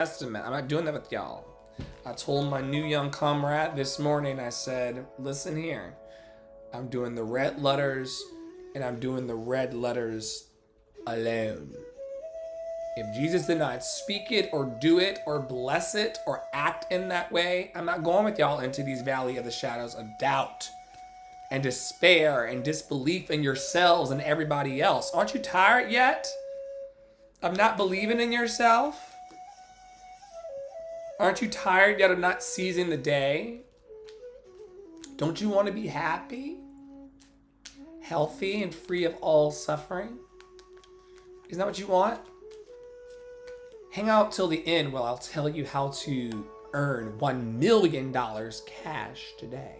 Testament. I'm not doing that with y'all. I told my new young comrade this morning, I said, listen here. I'm doing the red letters, and I'm doing the red letters alone. If Jesus did not speak it or do it or bless it or act in that way, I'm not going with y'all into these valley of the shadows of doubt and despair and disbelief in yourselves and everybody else. Aren't you tired yet of not believing in yourself? Aren't you tired yet of not seizing the day? Don't you want to be happy, healthy, and free of all suffering? Isn't that what you want? Hang out till the end while I'll tell you how to earn $1 million cash today.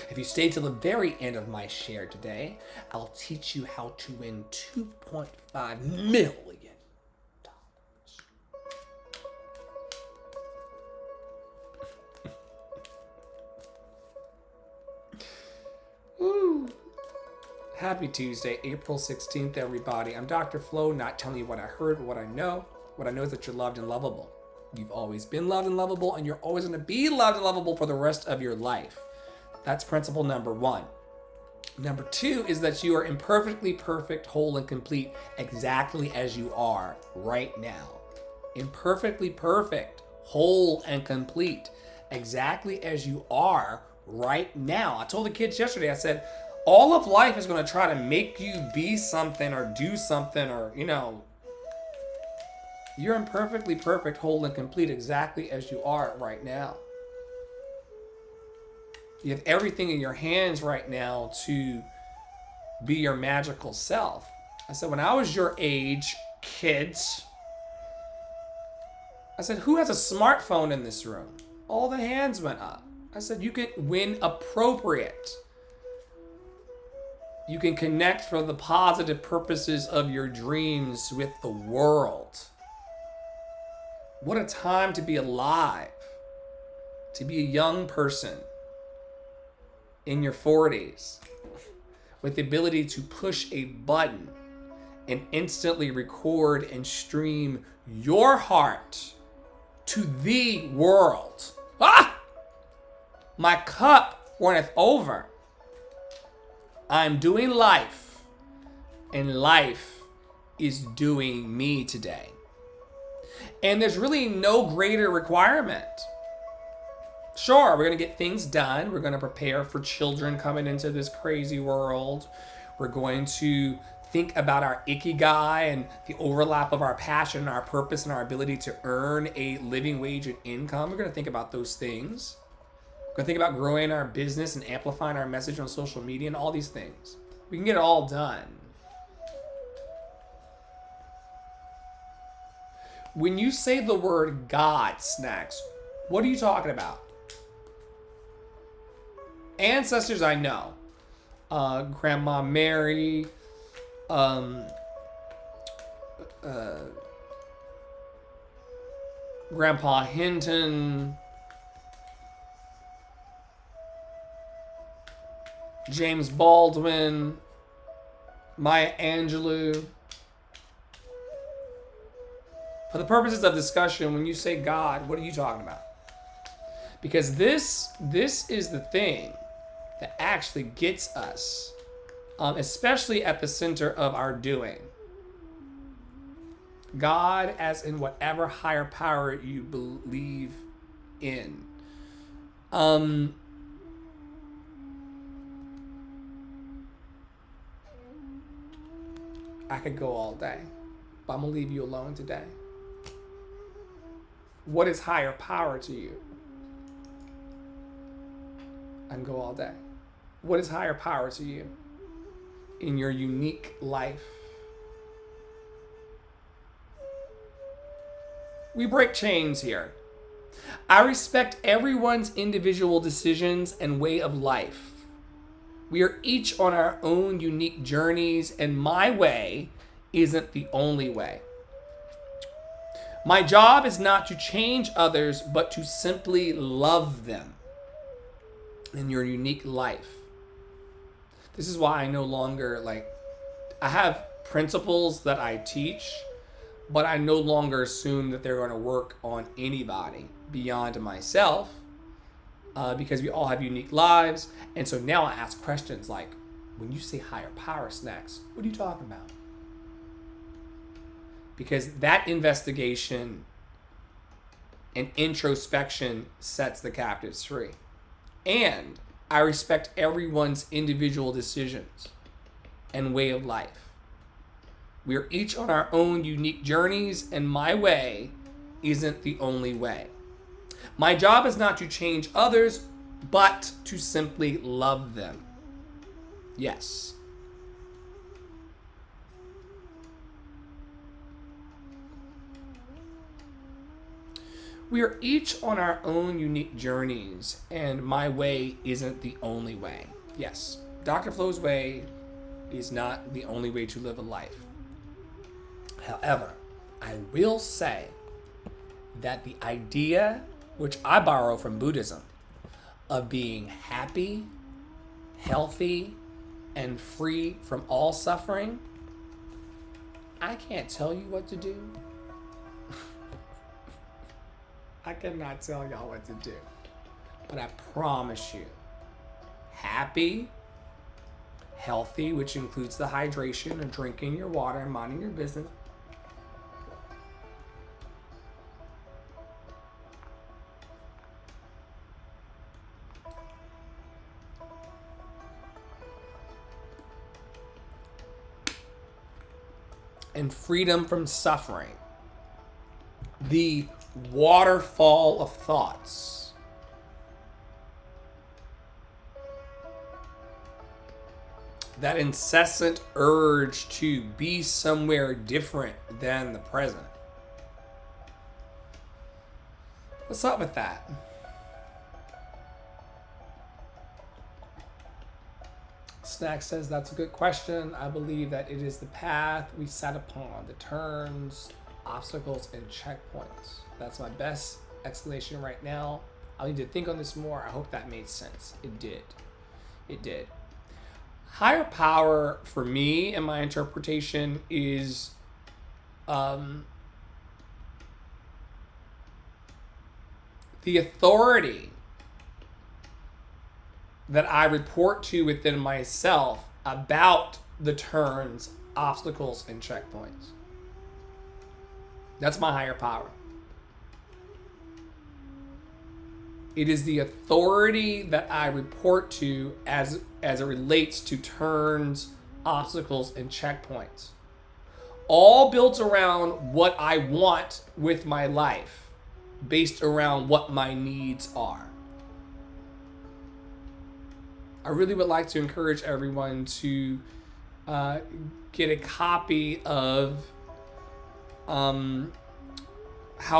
If you stay till the very end of my share today, I'll teach you how to win $2.5 million. Woo. Happy Tuesday, April 16th, everybody. I'm Dr. Flo, not telling you what I heard, but what I know. What I know is that you're loved and lovable. You've always been loved and lovable, and you're always going to be loved and lovable for the rest of your life. That's principle number 1. Number 2 is that you are imperfectly perfect, whole, and complete exactly as you are right now. Imperfectly perfect, whole, and complete exactly as you are right now. I told the kids yesterday, I said, all of life is going to try to make you be something or do something or, you're imperfectly perfect, whole, and complete exactly as you are right now. You have everything in your hands right now to be your magical self. I said, when I was your age, kids, I said, who has a smartphone in this room? All the hands went up. I said, you can win appropriate. You can connect for the positive purposes of your dreams with the world. What a time to be alive, to be a young person in your 40s with the ability to push a button and instantly record and stream your heart to the world. My cup runneth over. I'm doing life, and life is doing me today. And there's really no greater requirement. Sure, we're going to get things done. We're going to prepare for children coming into this crazy world. We're going to think about our ikigai and the overlap of our passion and our purpose and our ability to earn a living wage and income. We're going to think about those things. We're going to think about growing our business and amplifying our message on social media and all these things. We can get it all done. When you say the word God, Snacks, what are you talking about? Ancestors, I know. Grandma Mary, Grandpa Hinton, James Baldwin, Maya Angelou. For the purposes of discussion, when you say God, what are you talking about? Because this is the thing that actually gets us, especially at the center of our doing. God as in whatever higher power you believe in. I could go all day, but I'm going to leave you alone today. What is higher power to you? I can go all day. What is higher power to you in your unique life? We break chains here. I respect everyone's individual decisions and way of life. We are each on our own unique journeys, and my way isn't the only way. My job is not to change others, but to simply love them in your unique life. This is why I no longer, I have principles that I teach, but I no longer assume that they're going to work on anybody beyond myself, because we all have unique lives. And so now I ask questions like, when you say higher power, Snacks, what are you talking about? Because that investigation and introspection sets the captives free. And I respect everyone's individual decisions and way of life. We are each on our own unique journeys, and my way isn't the only way. My job is not to change others, but to simply love them. Yes. We are each on our own unique journeys, and my way isn't the only way. Yes, Dr. Flo's way is not the only way to live a life. However, I will say that the idea, which I borrow from Buddhism, of being happy, healthy, and free from all suffering, I can't tell you what to do. I cannot tell y'all what to do. But I promise you, happy, healthy, which includes the hydration and drinking your water and minding your business, and freedom from suffering. The waterfall of thoughts. That incessant urge to be somewhere different than the present. What's up with that? Snack says, that's a good question. I believe that it is the path we set upon, the turns, obstacles, and checkpoints. That's my best explanation right now. I'll need to think on this more. I hope that made sense. It did. It did. Higher power for me and my interpretation is the authority that I report to within myself about the turns, obstacles, and checkpoints. That's my higher power. It is the authority that I report to as it relates to turns, obstacles, and checkpoints. All built around what I want with my life, based around what my needs are. I really would like to encourage everyone to get a copy of How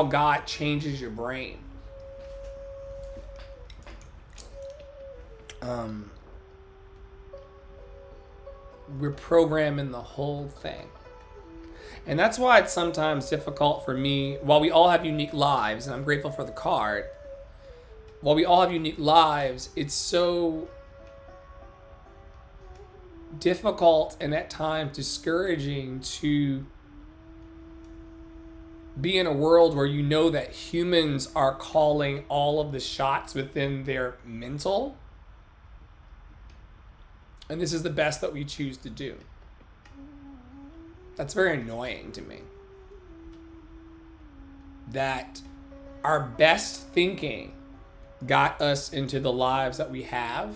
God Changes Your Brain. We're programming the whole thing. And that's why it's sometimes difficult for me, while we all have unique lives, and I'm grateful for the card, while we all have unique lives, it's so difficult and at times discouraging to be in a world where you know that humans are calling all of the shots within their mental. And this is the best that we choose to do. That's very annoying to me. That our best thinking got us into the lives that we have.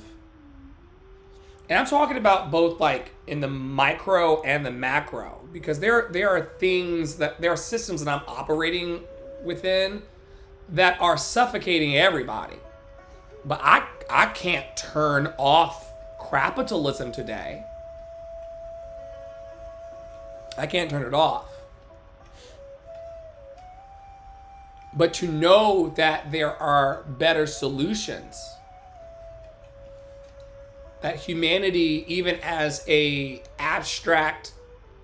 And I'm talking about both like in the micro and the macro, because there are things that there are systems that I'm operating within that are suffocating everybody. But I can't turn off capitalism today. I can't turn it off. But to know that there are better solutions, that humanity, even as a abstract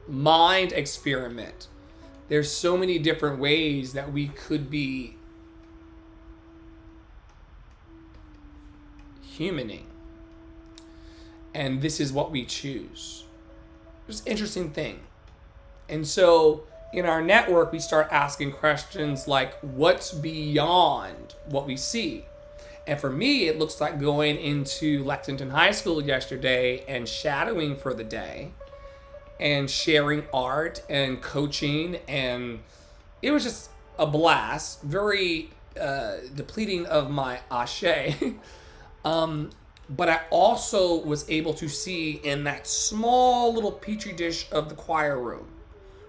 mind experiment, there's so many different ways that we could be humaning. And this is what we choose. It's an interesting thing. And so in our network, we start asking questions like, what's beyond what we see? And for me, it looks like going into Lexington High School yesterday and shadowing for the day and sharing art and coaching. And it was just a blast, very depleting of my ashe. But I also was able to see in that small little petri dish of the choir room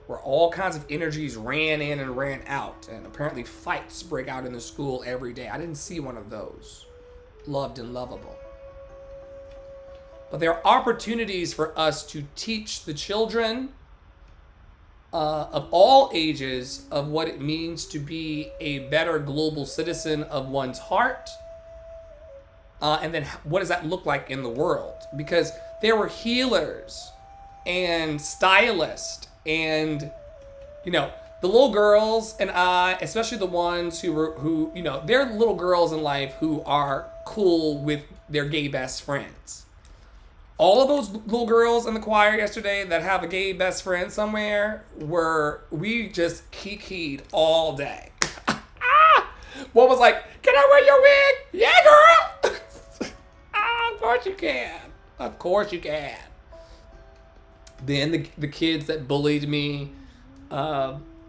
where all kinds of energies ran in and ran out, and apparently fights break out in the school every day. I didn't see one of those. Loved and lovable. But there are opportunities for us to teach the children of all ages of what it means to be a better global citizen of one's heart. And then what does that look like in the world? Because there were healers and stylists and, the little girls and I, especially the ones who they're little girls in life who are cool with their gay best friends. All of those little girls in the choir yesterday that have a gay best friend somewhere we just kikied all day. One was like, "Can I wear your wig?" "Yeah, girl." Of course you can. Of course you can. Then the kids that bullied me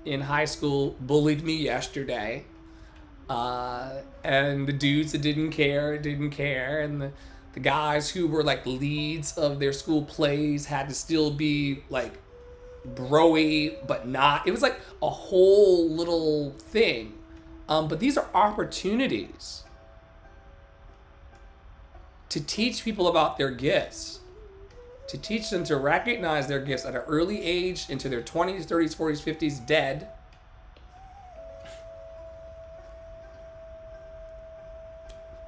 in high school bullied me yesterday. And the dudes that didn't care. And the guys who were like leads of their school plays had to still be like bro-y, but not. It was like a whole little thing. But these are opportunities to teach people about their gifts, to teach them to recognize their gifts at an early age into their 20s, 30s, 40s, 50s, dead.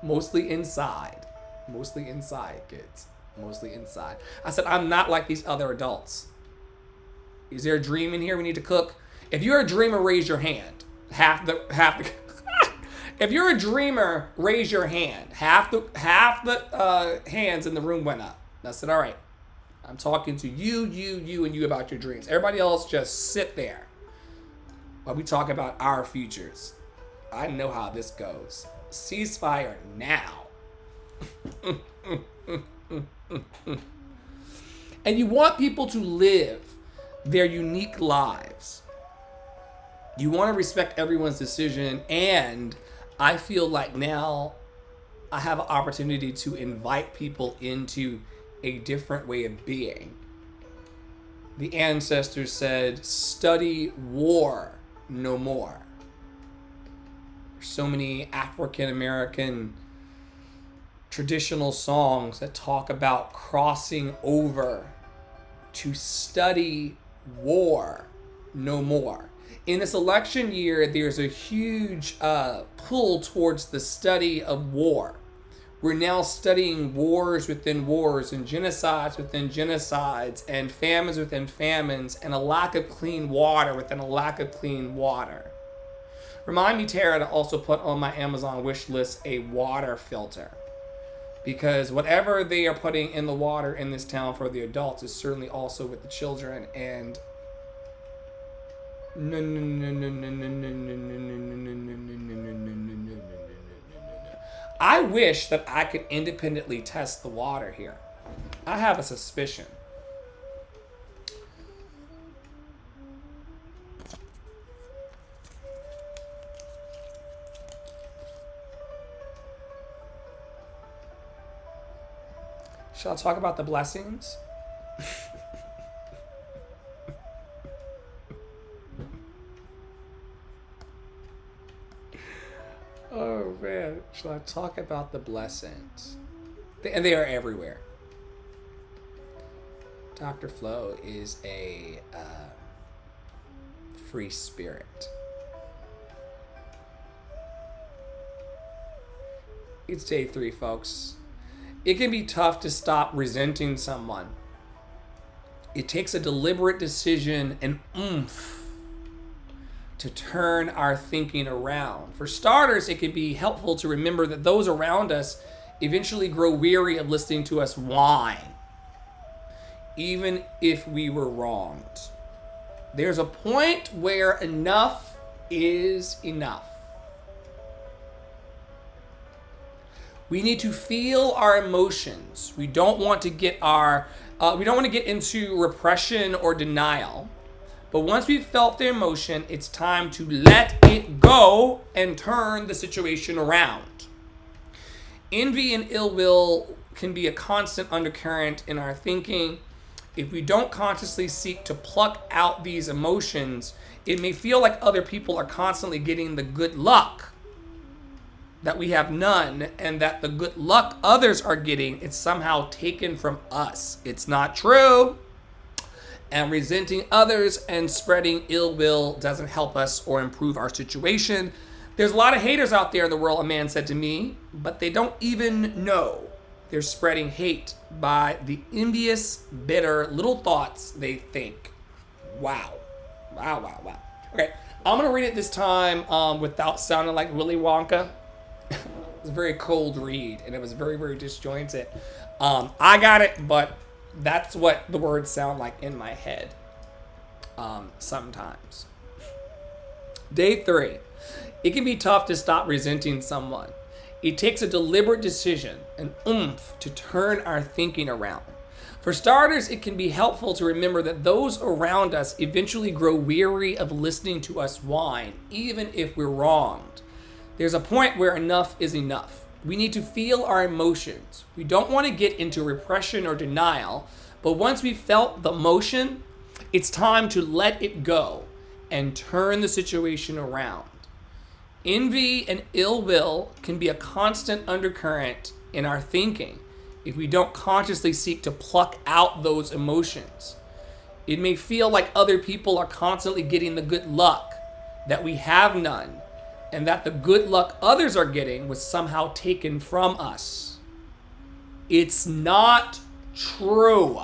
Mostly inside, kids. Mostly inside. I said, I'm not like these other adults. Is there a dream in here we need to cook? If you're a dreamer, raise your hand. Half the If you're a dreamer, raise your hand. Half the hands in the room went up. I said, all right, I'm talking to you, and you about your dreams. Everybody else just sit there while we talk about our futures. I know how this goes. Ceasefire now. And you want people to live their unique lives. You want to respect everyone's decision, and I feel like now I have an opportunity to invite people into a different way of being. The ancestors said, study war no more. There's so many African American traditional songs that talk about crossing over to study war no more. In this election year, there's a huge pull towards the study of war. We're now studying wars within wars and genocides within genocides and famines within famines and a lack of clean water within a lack of clean water. Remind me, Tara, to also put on my Amazon wish list a water filter. Because whatever they are putting in the water in this town for the adults is certainly also with the children. And I wish that I could independently test the water here. I have a suspicion. Shall I talk about the blessings? Oh man, shall I talk about the blessings? And they are everywhere. Dr. Flo is a free spirit. It's day 3, folks. It can be tough to stop resenting someone. It takes a deliberate decision and oomph to turn our thinking around. For starters, it can be helpful to remember that those around us eventually grow weary of listening to us whine, even if we were wronged. There's a point where enough is enough. We need to feel our emotions. We don't want to get into repression or denial. But once we've felt the emotion, it's time to let it go and turn the situation around. Envy and ill will can be a constant undercurrent in our thinking. If we don't consciously seek to pluck out these emotions, it may feel like other people are constantly getting the good luck that we have none, and that the good luck others are getting, it's somehow taken from us. It's not true. And resenting others and spreading ill will doesn't help us or improve our situation. There's a lot of haters out there in the world, a man said to me, but they don't even know they're spreading hate by the envious, bitter little thoughts they think. Wow. Wow. Okay, I'm going to read it this time without sounding like Willy Wonka. It was a very cold read, and it was very, very disjointed. I got it, but that's what the words sound like in my head sometimes. Day 3. It can be tough to stop resenting someone. It takes a deliberate decision, an oomph, to turn our thinking around. For starters, it can be helpful to remember that those around us eventually grow weary of listening to us whine, even if we're wronged. There's a point where enough is enough. We need to feel our emotions. We don't want to get into repression or denial, but once we've felt the emotion, it's time to let it go and turn the situation around. Envy and ill will can be a constant undercurrent in our thinking if we don't consciously seek to pluck out those emotions. It may feel like other people are constantly getting the good luck, that we have none, and that the good luck others are getting was somehow taken from us. It's not true.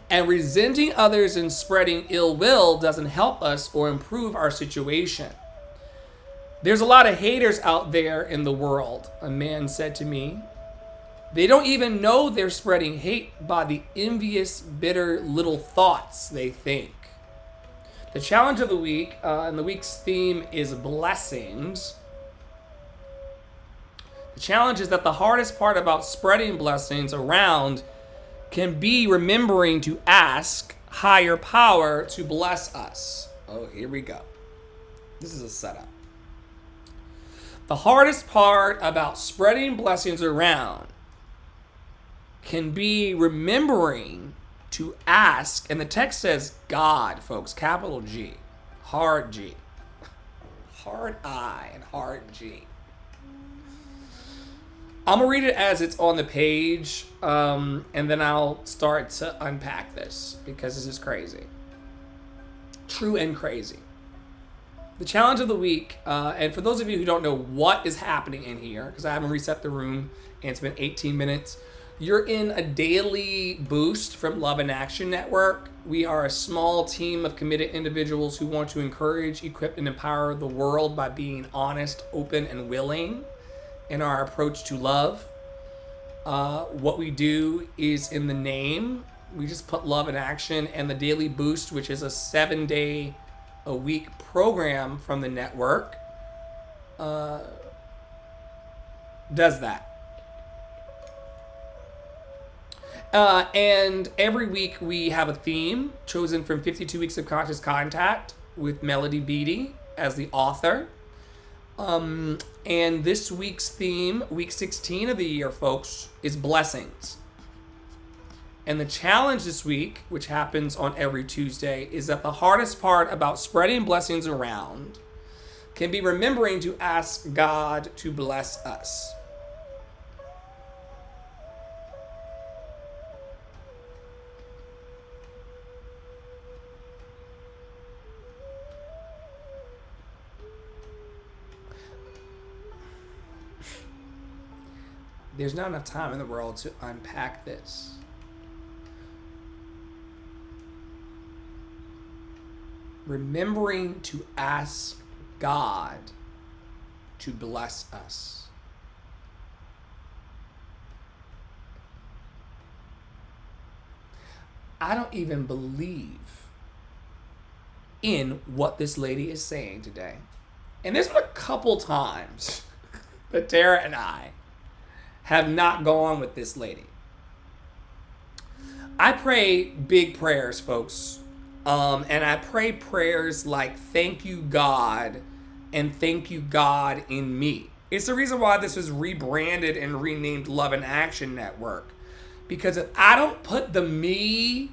And resenting others and spreading ill will doesn't help us or improve our situation. There's a lot of haters out there in the world, a man said to me. They don't even know they're spreading hate by the envious, bitter little thoughts they think. The challenge of the week, and the week's theme is blessings. The challenge is that the hardest part about spreading blessings around can be remembering to ask higher power to bless us. Oh, here we go. This is a setup. The hardest part about spreading blessings around can be remembering to ask, and the text says God, folks, capital G, hard G, hard I, and hard G. I'm going to read it as it's on the page, and then I'll start to unpack this, because this is crazy. True and crazy. The challenge of the week, and for those of you who don't know what is happening in here, because I haven't reset the room, and it's been 18 minutes, you're in a daily boost from Love in Action Network. We are a small team of committed individuals who want to encourage, equip, and empower the world by being honest, open, and willing in our approach to love. What we do is in the name. We just put Love in Action, and the Daily Boost, which is a 7-day-a-week program from the network, does that. And every week we have a theme chosen from 52 Weeks of Conscious Contact with Melody Beattie as the author. And this week's theme, week 16 of the year, folks, is blessings. And the challenge this week, which happens on every Tuesday, is that the hardest part about spreading blessings around can be remembering to ask God to bless us. There's not enough time in the world to unpack this. Remembering to ask God to bless us. I don't even believe in what this lady is saying today. And there's been a couple times that Tara and I have not gone with this lady. I pray big prayers, folks. And I pray prayers like, thank you, God, and thank you, God, in me. It's the reason why this was rebranded and renamed Love and Action Network. Because if I don't put the me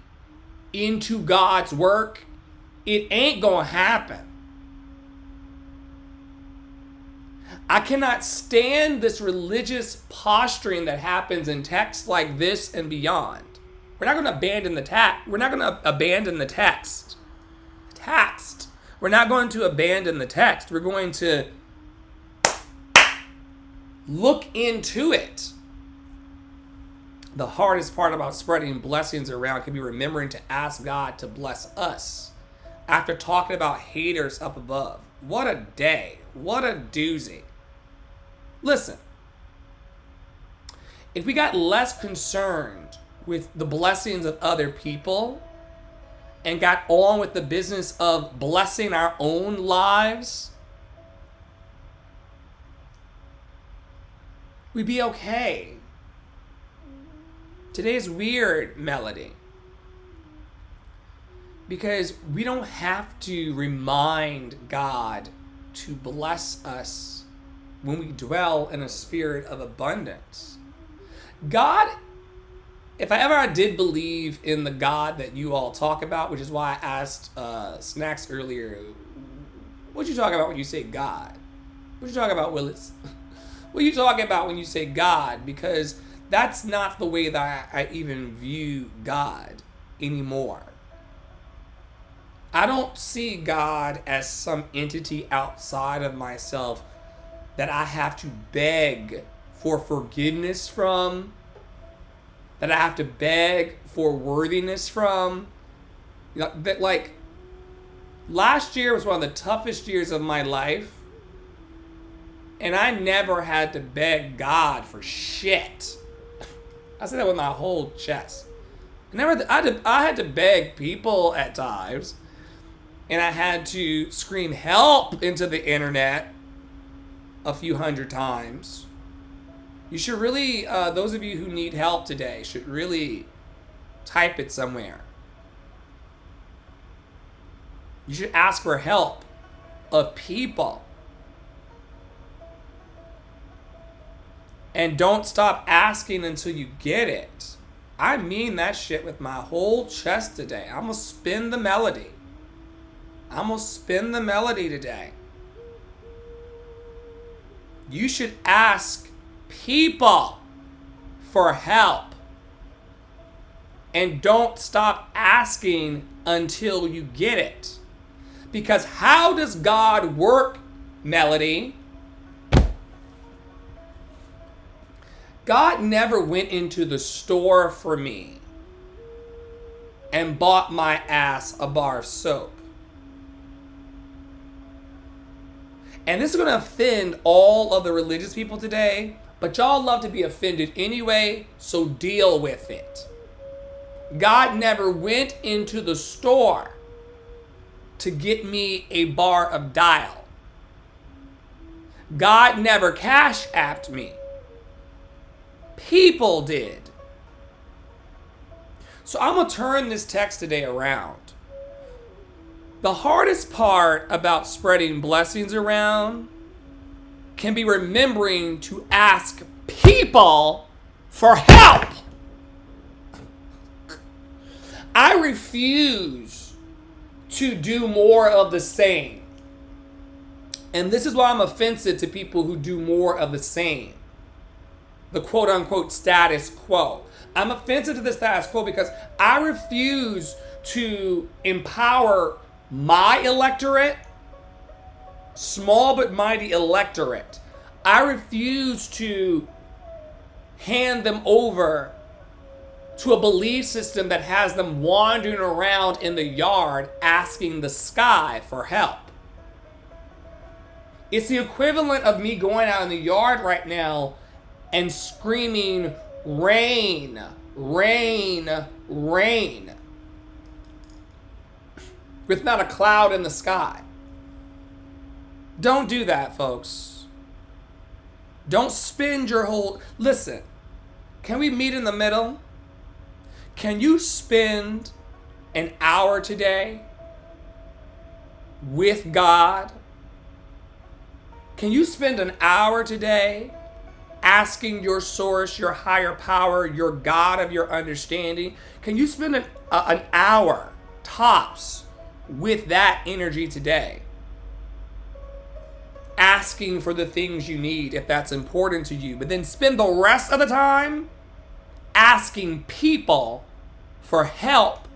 into God's work, it ain't gonna happen. I cannot stand this religious posturing that happens in texts like this and beyond. We're not going to abandon the text. We're not going to abandon the text. We're not going to abandon the text. We're going to look into it. The hardest part about spreading blessings around can be remembering to ask God to bless us after talking about haters up above. What a day. What a doozy. Listen, if we got less concerned with the blessings of other people and got on with the business of blessing our own lives, we'd be okay. Today's weird, Melody, because we don't have to remind God to bless us when we dwell in a spirit of abundance. God, if I ever did believe in the God that you all talk about, which is why I asked Snacks earlier, what you talking about when you say God? What you talking about, Willis? What you talking about when you say God? Because that's not the way that I even view God anymore. I don't see God as some entity outside of myself that I have to beg for forgiveness from, that I have to beg for worthiness from. You know, that, like, last year was one of the toughest years of my life, and I never had to beg God for shit. I said that with my whole chest. I had to beg people at times, and I had to scream help into the internet a few hundred times. You should really, those of you who need help today should really type it somewhere. You should ask for help of people. And don't stop asking until you get it. I mean that shit with my whole chest today. I'm gonna spin the melody. Today. You should ask people for help. And don't stop asking until you get it. Because how does God work, Melody? God never went into the store for me and bought my ass a bar of soap. And this is going to offend all of the religious people today, but y'all love to be offended anyway, so deal with it. God never went into the store to get me a bar of Dial. God never cash apped me. People did. So I'm going to turn this text today around. The hardest part about spreading blessings around can be remembering to ask people for help. I refuse to do more of the same. And this is why I'm offensive to people who do more of the same. The quote unquote status quo. I'm offensive to the status quo because I refuse to empower my electorate, small but mighty electorate. I refuse to hand them over to a belief system that has them wandering around in the yard asking the sky for help. It's the equivalent of me going out in the yard right now and screaming, rain, rain, rain. with not a cloud in the sky. Don't do that, folks. Don't spend your whole... Listen, can we meet in the middle? Can you spend an hour today with God? Can you spend an hour today asking your source, your higher power, your God of your understanding? Can you spend an hour tops with that energy today? Asking for the things you need if that's important to you, but then spend the rest of the time asking people for help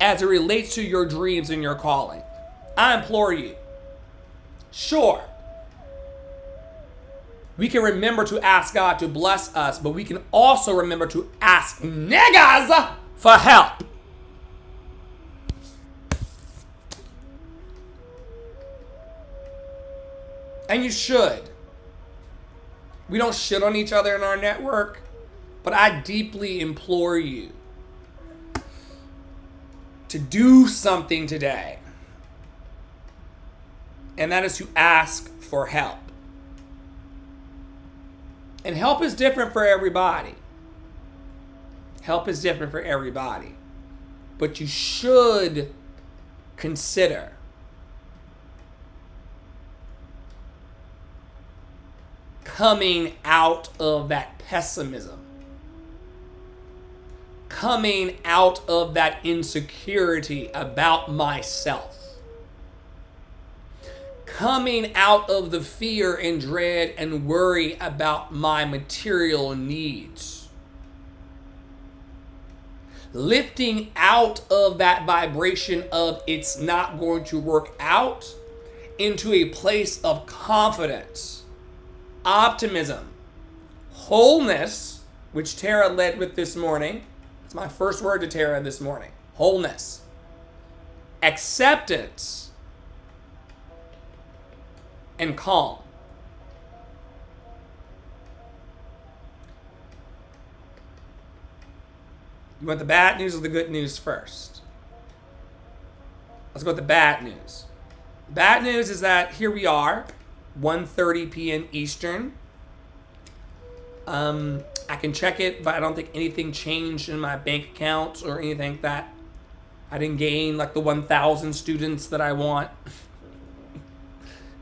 as it relates to your dreams and your calling. I implore you. Sure, we can remember to ask God to bless us, but we can also remember to ask niggas for help. And you should. We don't shit on each other in our network, but I deeply implore you to do something today. And that is to ask for help. And help is different for everybody. Help is different for everybody. But you should consider coming out of that pessimism, coming out of that insecurity about myself, coming out of the fear and dread and worry about my material needs, lifting out of that vibration of it's not going to work out into a place of confidence, optimism, wholeness, which Tara led with this morning. It's my first word to Tara this morning. Wholeness, acceptance, and calm. You want the bad news or the good news first? Let's go with the bad news. Bad news is that here we are, 1:30 p.m. Eastern. I can check it, but I don't think anything changed in my bank accounts or anything like that. I didn't gain like the 1,000 students that I want.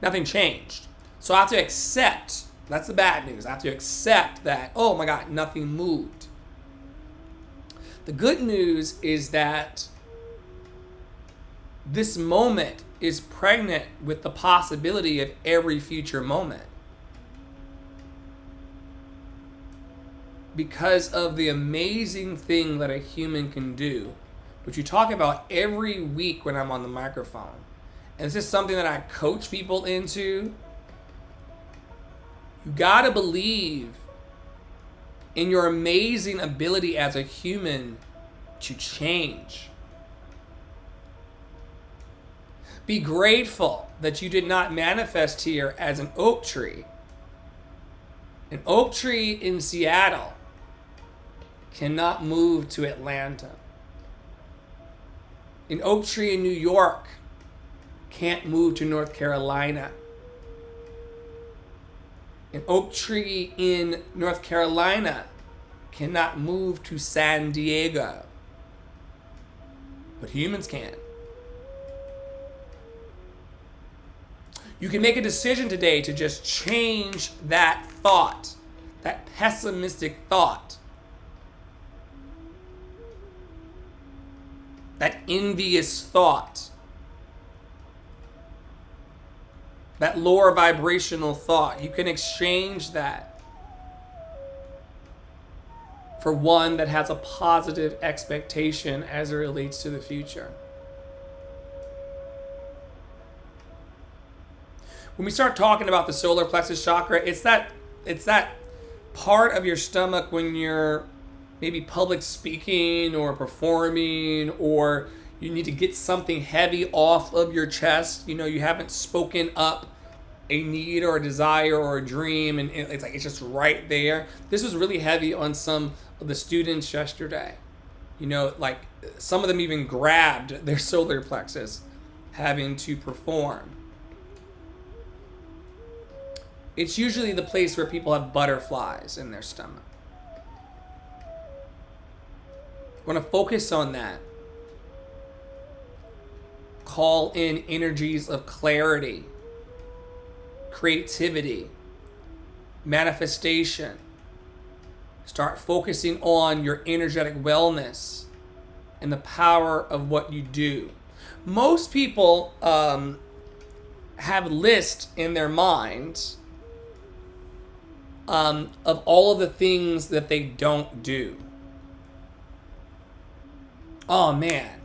Nothing changed. So I have to accept, that's the bad news. I have to accept that, oh my God, nothing moved. The good news is that this moment is pregnant with the possibility of every future moment. Because of the amazing thing that a human can do, which you talk about every week when I'm on the microphone. And this is something that I coach people into. You gotta believe in your amazing ability as a human to change. Be grateful that you did not manifest here as an oak tree. An oak tree in Seattle cannot move to Atlanta. An oak tree in New York can't move to North Carolina. An oak tree in North Carolina cannot move to San Diego. But humans can. You can make a decision today to just change that thought, that pessimistic thought, that envious thought, that lower vibrational thought. You can exchange that for one that has a positive expectation as it relates to the future. When we start talking about the solar plexus chakra, it's that part of your stomach when you're maybe public speaking or performing, or you need to get something heavy off of your chest. You know, you haven't spoken up a need or a desire or a dream, and it's like it's just right there. This was really heavy on some of the students yesterday. You know, like some of them even grabbed their solar plexus, having to perform. It's usually the place where people have butterflies in their stomach. I want to focus on that. Call in energies of clarity, creativity, manifestation. Start focusing on your energetic wellness and the power of what you do. Most people have lists in their minds of all of the things that they don't do. Oh man,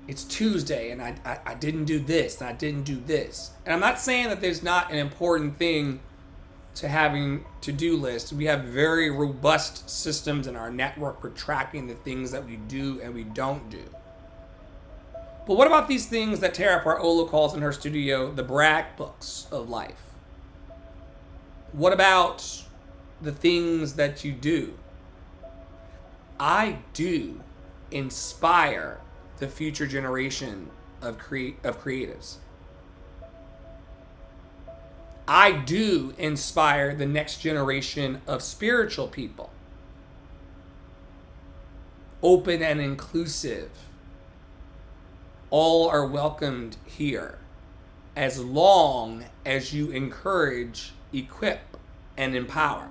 it's Tuesday and I didn't do this and I didn't do this. And I'm not saying that there's not an important thing to having to-do lists. We have very robust systems in our network for tracking the things that we do and we don't do. But what about these things that Tara Parolo calls in her studio the brag books of life? What about the things that you do? I do inspire the future generation of creatives. I do inspire the next generation of spiritual people. Open and inclusive. All are welcomed here, as long as you encourage, equip, and empower.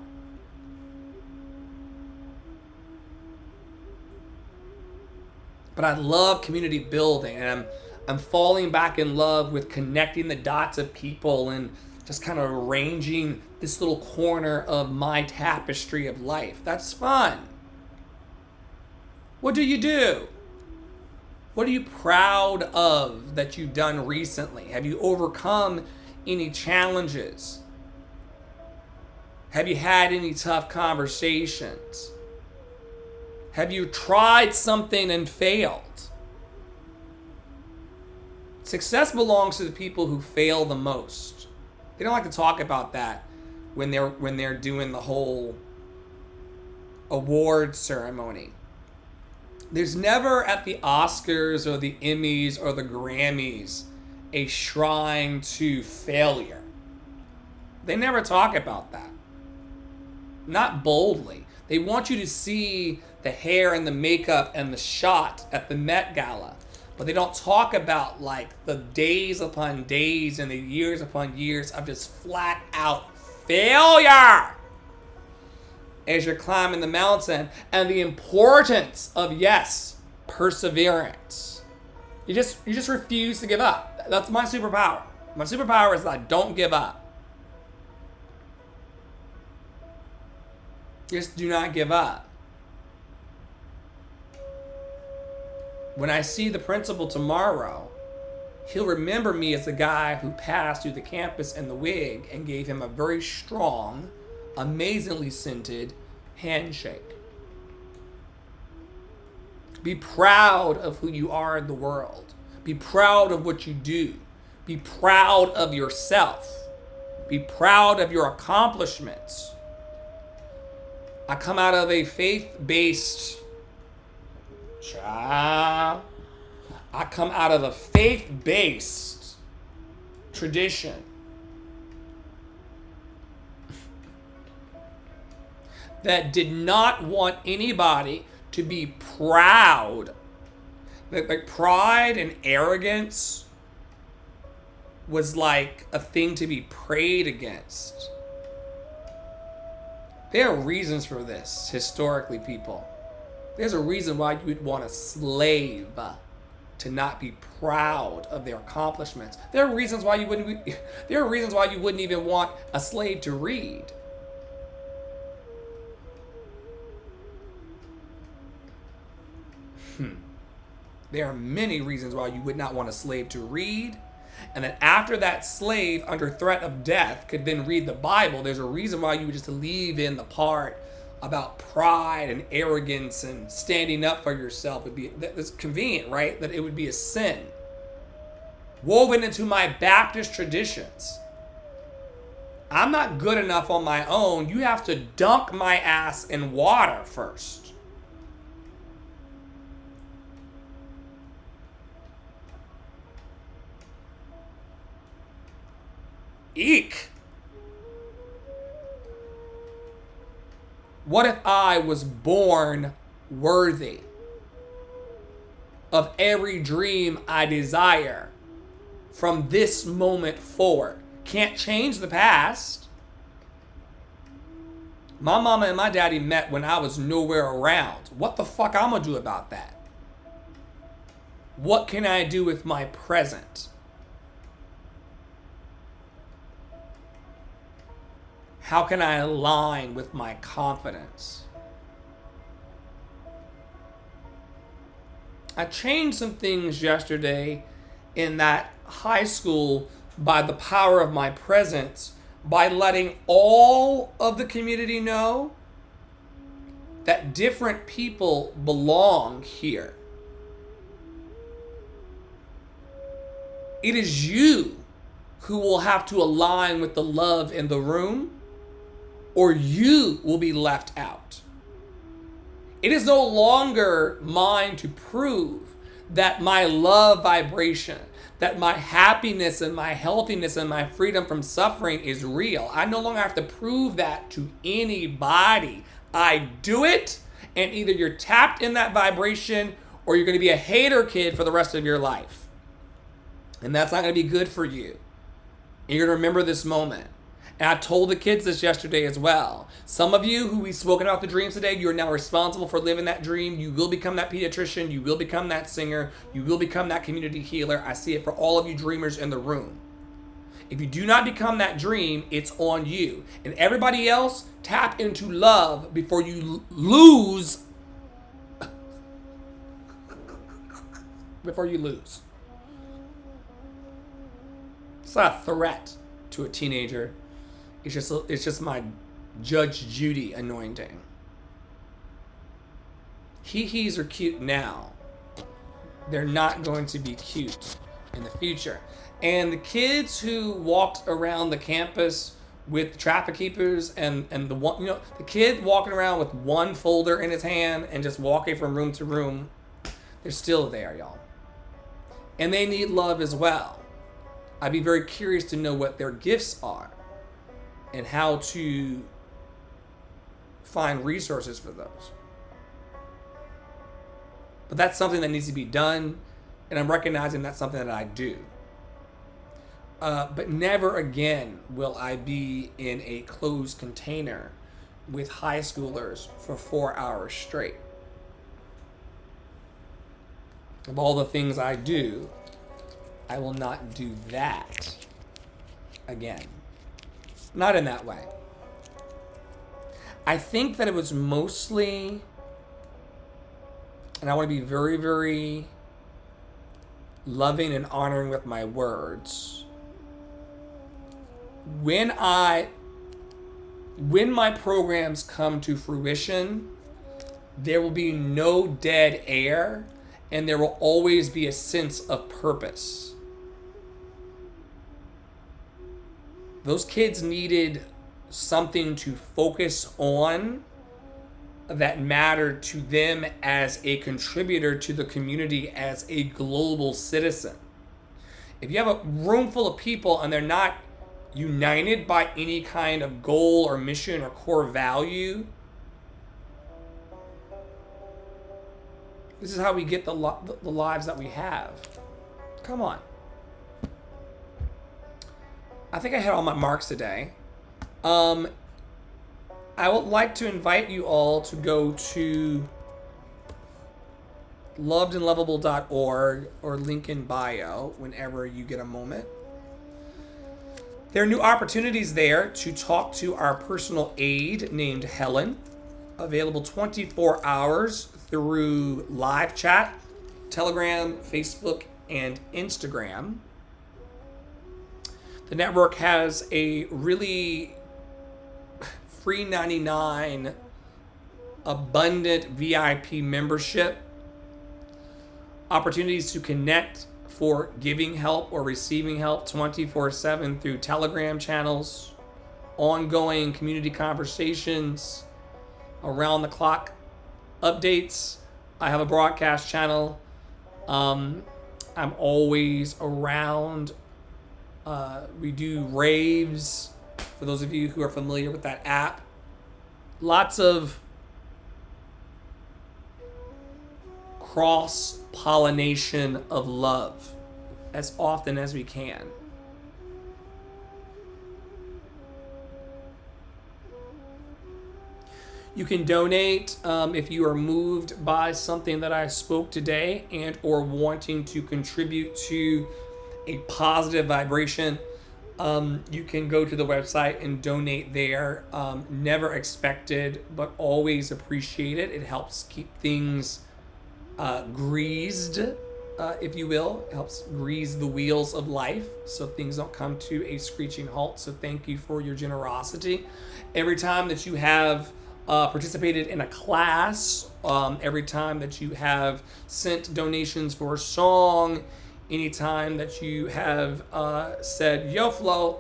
But I love community building, and I'm falling back in love with connecting the dots of people and just kind of arranging this little corner of my tapestry of life. That's fun. What do you do? What are you proud of that you've done recently? Have you overcome any challenges? Have you had any tough conversations? Have you tried something and failed? Success belongs to the people who fail the most. They don't like to talk about that when they're doing the whole award ceremony. There's never at the Oscars or the Emmys or the Grammys a shrine to failure. They never talk about that. Not boldly. They want you to see the hair and the makeup and the shot at the Met Gala. But they don't talk about like the days upon days and the years upon years of just flat out failure as you're climbing the mountain, and the importance of, yes, perseverance. You just refuse to give up. That's my superpower. My superpower is that I don't give up. Just do not give up. When I see the principal tomorrow, he'll remember me as the guy who passed through the campus in the wig and gave him a very strong, amazingly scented handshake. Be proud of who you are in the world. Be proud of what you do. Be proud of yourself. Be proud of your accomplishments. I come out of a faith-based tradition. That did not want anybody to be proud. Like pride and arrogance was like a thing to be prayed against. There are reasons for this, historically, people. There's a reason why you would want a slave to not be proud of their accomplishments. There are reasons why you wouldn't even want a slave to read. There are many reasons why you would not want a slave to read. And then after that slave, under threat of death, could then read the Bible, there's a reason why you would just leave in the part about pride and arrogance and standing up for yourself. That's convenient, right? That it would be a sin. Woven into my Baptist traditions. I'm not good enough on my own. You have to dunk my ass in water first. Eek. What if I was born worthy of every dream I desire from this moment forward? Can't change the past. My mama and my daddy met when I was nowhere around. What the fuck I'm gonna do about that? What can I do with my present? How can I align with my confidence? I changed some things yesterday in that high school by the power of my presence, by letting all of the community know that different people belong here. It is you who will have to align with the love in the room, or you will be left out. It is no longer mine to prove that my love vibration, that my happiness and my healthiness and my freedom from suffering is real. I no longer have to prove that to anybody. I do it, and either you're tapped in that vibration or you're going to be a hater kid for the rest of your life. And that's not going to be good for you. And you're going to remember this moment. And I told the kids this yesterday as well. Some of you who we've spoken about the dreams today, you're now responsible for living that dream. You will become that pediatrician. You will become that singer. You will become that community healer. I see it for all of you dreamers in the room. If you do not become that dream, it's on you. And everybody else, tap into love before you lose. Before you lose. It's not a threat to a teenager. It's just my Judge Judy anointing. He-he's are cute now. They're not going to be cute in the future. And the kids who walked around the campus with traffic keepers and the one, the kid walking around with one folder in his hand and just walking from room to room, they're still there, y'all. And they need love as well. I'd be very curious to know what their gifts are and how to find resources for those. But that's something that needs to be done, and I'm recognizing that's something that I do. But never again will I be in a closed container with high schoolers for 4 hours straight. Of all the things I do, I will not do that again. Not in that way. I think that it was mostly, and I want to be very, very loving and honoring with my words. When my programs come to fruition, there will be no dead air, and there will always be a sense of purpose. Those kids needed something to focus on that mattered to them as a contributor to the community, as a global citizen. If you have a room full of people and they're not united by any kind of goal or mission or core value, this is how we get the lives that we have. Come on. I think I hit all my marks today. I would like to invite you all to go to lovedandlovable.org or link in bio whenever you get a moment. There are new opportunities there to talk to our personal aide named Helen, available 24 hours through live chat, Telegram, Facebook, and Instagram. The network has a really free 99 abundant VIP membership, opportunities to connect for giving help or receiving help 24/7 through Telegram channels, ongoing community conversations, around the clock updates. I have a broadcast channel. I'm always around We do raves, for those of you who are familiar with that app. Lots of cross-pollination of love as often as we can. You can donate if you are moved by something that I spoke today and or wanting to contribute to a positive vibration. You can go to the website and donate there. Never expected, but always appreciated. It helps keep things greased, if you will. It helps grease the wheels of life so things don't come to a screeching halt. So thank you for your generosity. Every time that you have participated in a class, every time that you have sent donations for a song, anytime that you have said, yo, Flo,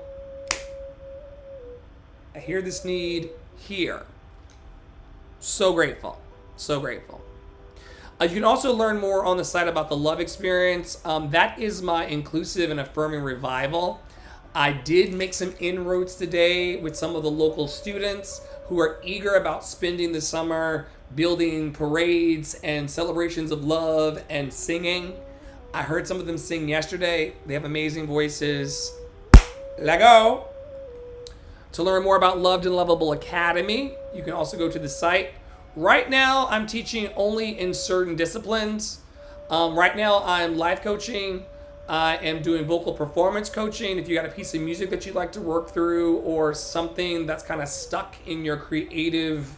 I hear this need here. So grateful. So grateful. You can also learn more on the site about the love experience. That is my inclusive and affirming revival. I did make some inroads today with some of the local students who are eager about spending the summer building parades and celebrations of love and singing. I heard some of them sing yesterday. They have amazing voices. Let go. To learn more about Loved and Lovable Academy, you can also go to the site. Right now, I'm teaching only in certain disciplines. Right now, I'm life coaching. I am doing vocal performance coaching. If you got a piece of music that you'd like to work through or something that's kind of stuck in your creative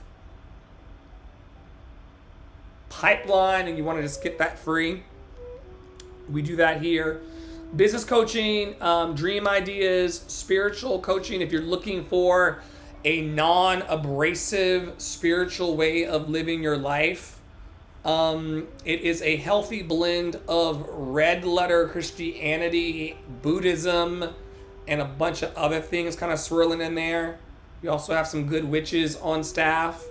pipeline and you want to just get that free, we do that here. Business coaching, dream ideas, spiritual coaching. If you're looking for a non-abrasive spiritual way of living your life, it is a healthy blend of red letter Christianity, Buddhism, and a bunch of other things kind of swirling in there. We also have some good witches on staff.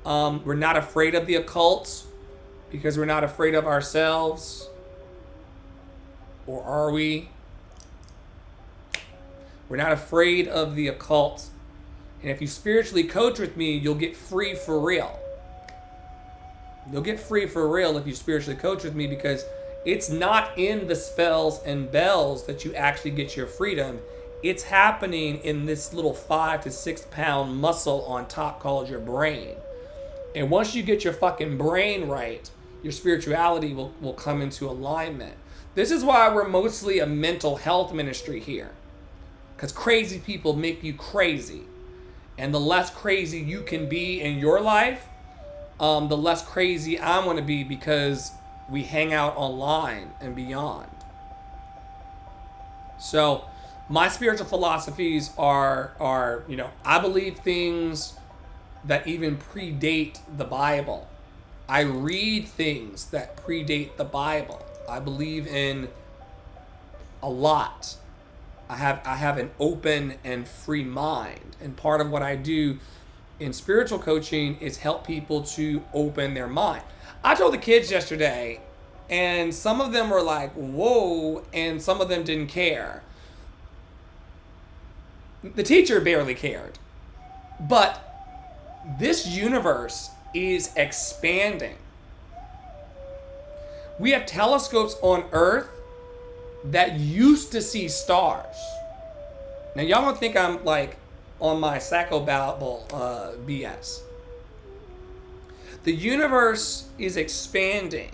We're not afraid of the occult because we're not afraid of ourselves. Or are we? We're not afraid of the occult. And if you spiritually coach with me, you'll get free for real. You'll get free for real if you spiritually coach with me, because it's not in the spells and bells that you actually get your freedom. It's happening in this little 5 to 6 pound muscle on top called your brain. And once you get your fucking brain right, your spirituality will come into alignment. This is why we're mostly a mental health ministry here. Because crazy people make you crazy. And the less crazy you can be in your life, the less crazy I'm going to be, because we hang out online and beyond. So my spiritual philosophies are, I believe things that even predate the Bible. I read things that predate the Bible. I believe in a lot. I have an open and free mind. And part of what I do in spiritual coaching is help people to open their mind. I told the kids yesterday, and some of them were like, whoa, and some of them didn't care. The teacher barely cared. But this universe is expanding. We have telescopes on Earth that used to see stars. Now, y'all don't think I'm like on my psychobabble BS. The universe is expanding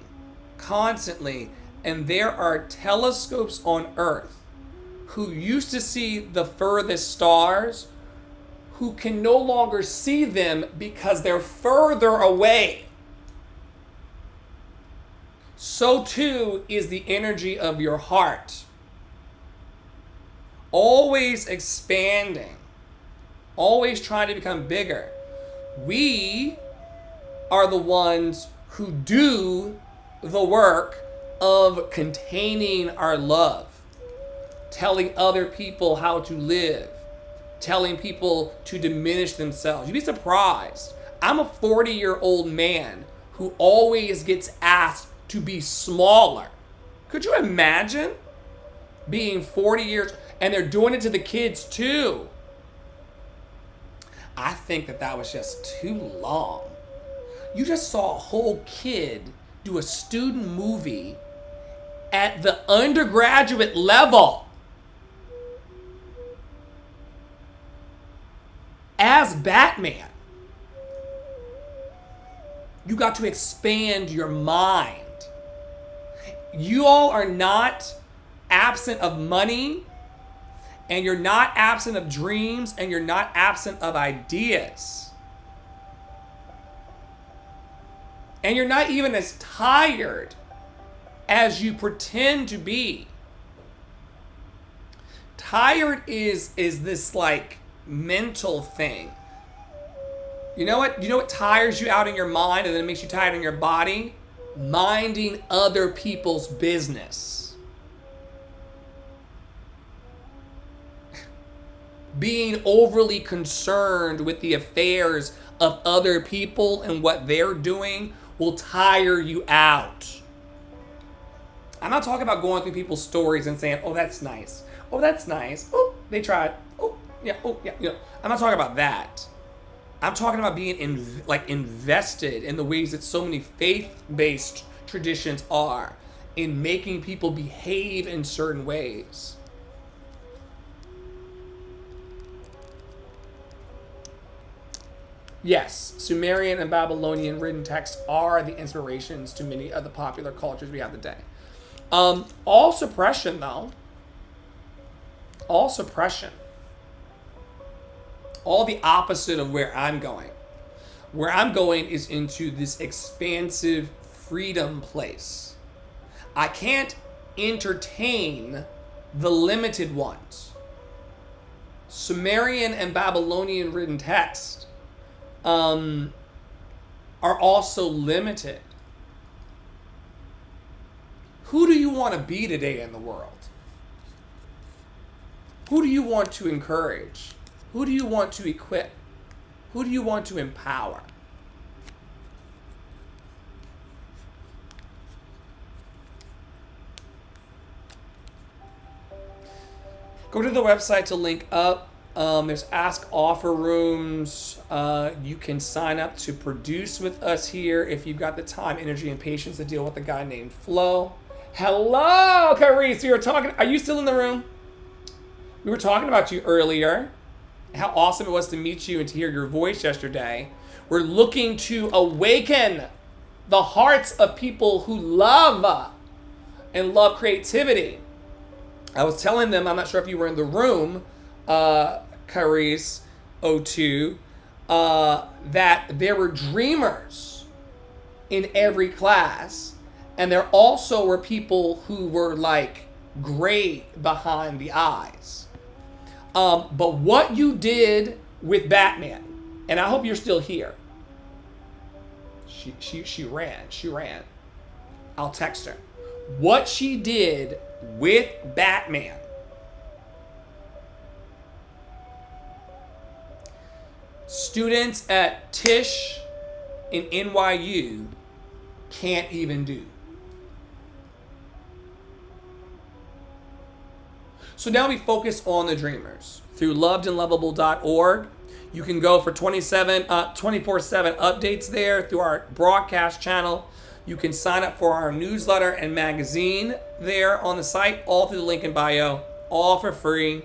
constantly, and there are telescopes on Earth who used to see the furthest stars who can no longer see them because they're further away. So too is the energy of your heart. Always expanding. Always trying to become bigger. We are the ones who do the work of containing our love. Telling other people how to live. Telling people to diminish themselves. You'd be surprised. I'm a 40-year-old man who always gets asked to be smaller. Could you imagine? being 40 years, and they're doing it to the kids too. I think that was just too long. You just saw a whole kid do a student movie at the undergraduate level as Batman. You got to expand your mind. You all are not absent of money, and you're not absent of dreams, and you're not absent of ideas. And you're not even as tired as you pretend to be. Tired is this like mental thing. You know what? You know what tires you out in your mind and then makes you tired in your body? Minding other people's business. Being overly concerned with the affairs of other people and what they're doing will tire you out. I'm not talking about going through people's stories and saying, oh, that's nice. Oh, that's nice. Oh, they tried. Oh, yeah. Oh, yeah. You know, I'm not talking about that. I'm talking about being invested in the ways that so many faith-based traditions are in making people behave in certain ways. Yes, Sumerian and Babylonian written texts are the inspirations to many of the popular cultures we have today. All suppression, though. All suppression. All the opposite of where I'm going. Where I'm going is into this expansive freedom place. I can't entertain the limited ones. Sumerian and Babylonian written texts are also limited. Who do you want to be today in the world? Who do you want to encourage? Who do you want to equip? Who do you want to empower? Go to the website to link up. There's Ask Offer Rooms. You can sign up to produce with us here if you've got the time, energy, and patience to deal with a guy named Flo. Hello, Carice. We were talking. Are you still in the room? We were talking about you earlier. How awesome it was to meet you and to hear your voice yesterday. We're looking to awaken the hearts of people who love and love creativity. I was telling them, I'm not sure if you were in the room, Carice O2, that there were dreamers in every class, and there also were people who were like gray behind the eyes. But what you did with Batman, and I hope you're still here. She ran. I'll text her. What she did with Batman students at Tisch in NYU can't even do. So now we focus on the dreamers. Through lovedandlovable.org, you can go for 24/7 updates there through our broadcast channel. You can sign up for our newsletter and magazine there on the site, all through the link in bio, all for free.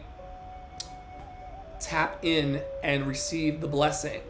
Tap in and receive the blessing.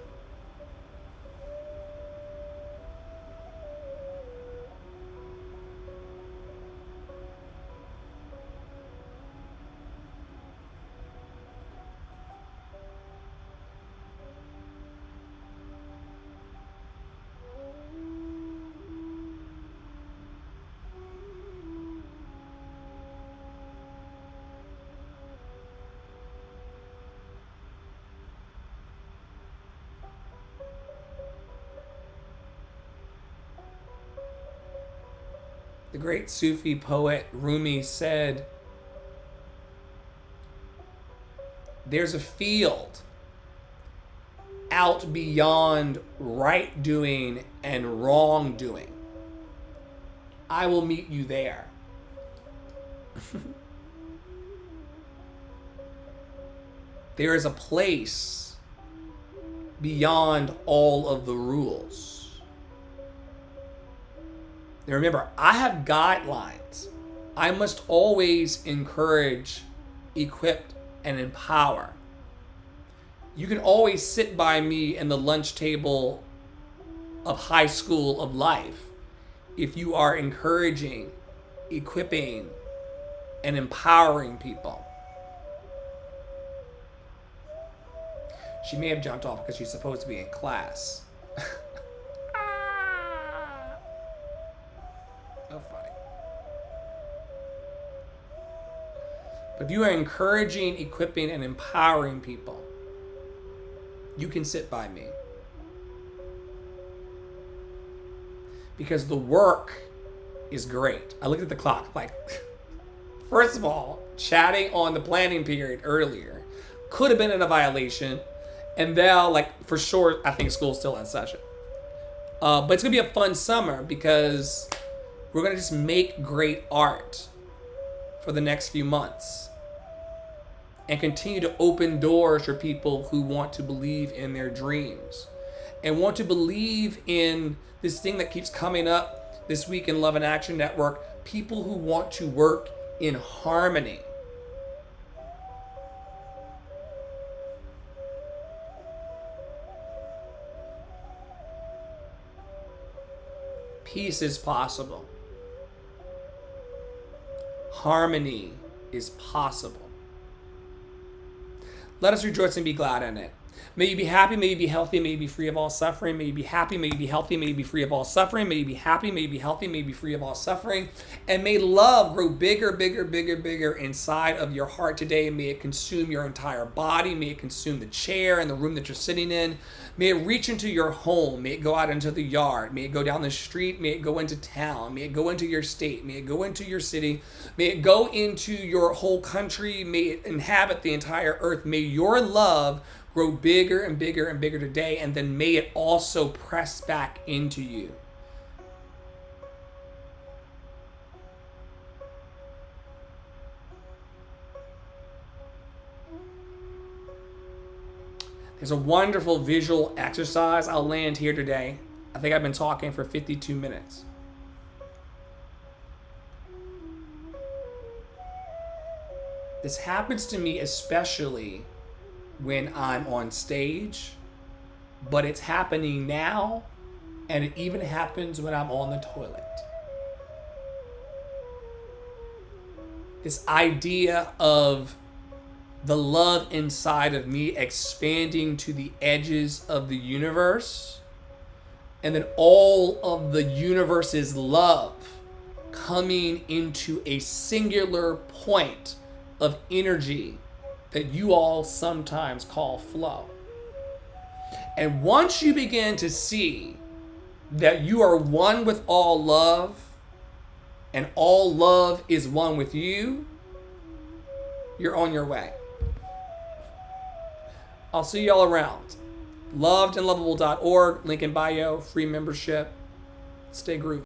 The great Sufi poet Rumi said, there's a field out beyond right doing and wrong doing. I will meet you there. There is a place beyond all of the rules. Now remember, I have guidelines. I must always encourage, equip, and empower. You can always sit by me in the lunch table of high school of life if you are encouraging, equipping, and empowering people. She may have jumped off because she's supposed to be in class. So funny. But if you are encouraging, equipping, and empowering people, you can sit by me. Because the work is great. I looked at the clock, like, first of all, chatting on the planning period earlier could have been in a violation. And now, like, for sure, I think school's still in session. But it's going to be a fun summer because we're going to just make great art for the next few months and continue to open doors for people who want to believe in their dreams and want to believe in this thing that keeps coming up this week in Love and Action Network, people who want to work in harmony. Peace is possible. Harmony is possible. Let us rejoice and be glad in it. May you be happy, may you be healthy, may you be free of all suffering. May you be happy, may you be healthy, may you be free of all suffering. May you be happy, may you be healthy, may you be free of all suffering. And may love grow bigger, bigger, bigger, bigger inside of your heart today. May it consume your entire body. May it consume the chair and the room that you're sitting in. May it reach into your home. May it go out into the yard. May it go down the street. May it go into town. May it go into your state. May it go into your city. May it go into your whole country. May it inhabit the entire earth. May your love grow bigger and bigger and bigger today, and then may it also press back into you. There's a wonderful visual exercise. I'll land here today. I think I've been talking for 52 minutes. This happens to me especially when I'm on stage, but it's happening now, and it even happens when I'm on the toilet. This idea of the love inside of me expanding to the edges of the universe, and then all of the universe's love coming into a singular point of energy that you all sometimes call flow. And once you begin to see that you are one with all love, and all love is one with you, you're on your way. I'll see y'all around. Lovedandlovable.org, link in bio, free membership. Stay groovy.